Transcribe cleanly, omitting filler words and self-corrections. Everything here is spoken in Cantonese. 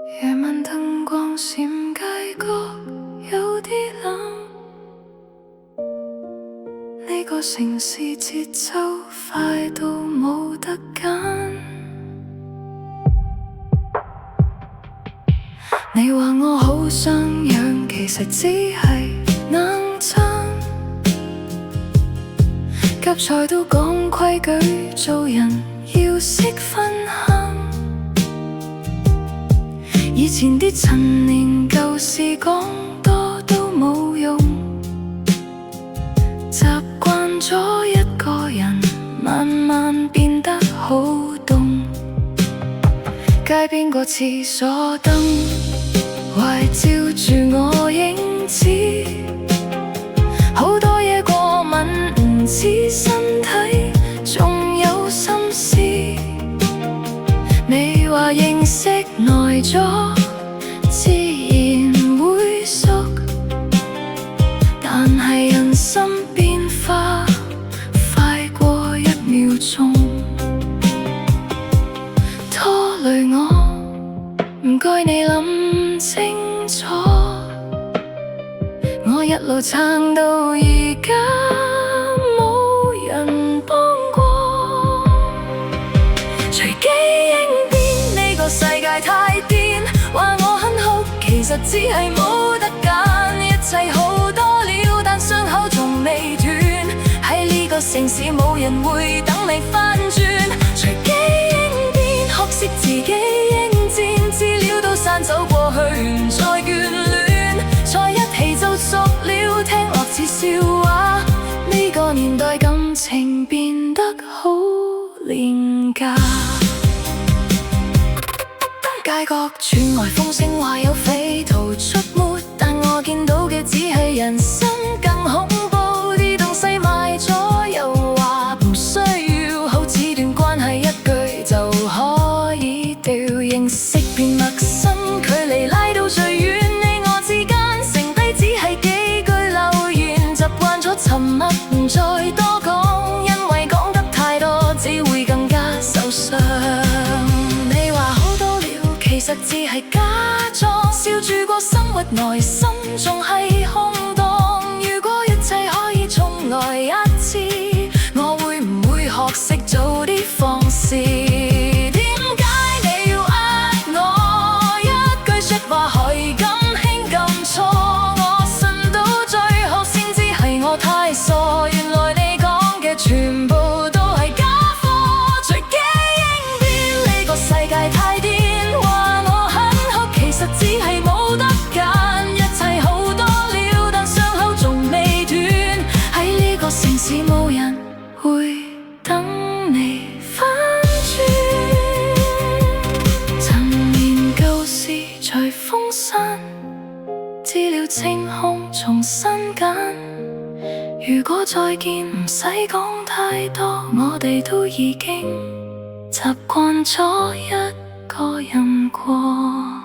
夜晚燈光閃街角有啲冷，呢個城市節奏快到冇得揀。你話我好想養，其實只係硬撐。夾菜都講規矩，做人要識分享。以前啲陳年舊事講多都冇用，習慣咗一個人，慢慢變得好凍。街邊個廁所燈懷照住我影子，好多嘢過敏唔似身體，仲有心思。你話認識耐咗自然會熟，但係人心變化快過1秒鐘，拖累我唔該你諗清楚，我一路撐到而家冇人幫過。隨機應變，呢個世界太癲，話我很好，其實只係冇得揀。一切好多了，但傷口仲未斷，喺呢個城市冇人會等你翻轉。隨機應變，學識自己應戰，資料都刪走過去，唔再眷戀，在一起就熟了，聽落似笑話。呢個年代感情變得好廉價。街角傳來風聲話有匪徒出沒，但我見到嘅只係人生更恐怖。啲東西賣咗又話唔需要，好似段關係一句就可以掉。認識變陌生，距離拉到最遠，你我之間剩低只係幾句留言。習慣咗沉默，唔再多講，因為講得太多只會更加受傷。你話好多了，其實只係假裝，笑住過生活，內心仲係空蕩。如果一切可以重來一次，我會唔會學識早啲放肆？點解你要我一句說話係咁輕咁錯？我信到最後先知係我太傻，原來你講嘅全部都係假貨。隨機應變，呢個世界太癲，只係冇得揀，一切好多了，但傷口仲未斷。喺呢個城市冇人會等你翻轉，陳年舊事隨風散，資料清空重新揀。如果再見唔使講太多，我哋都已經習慣咗一個人過。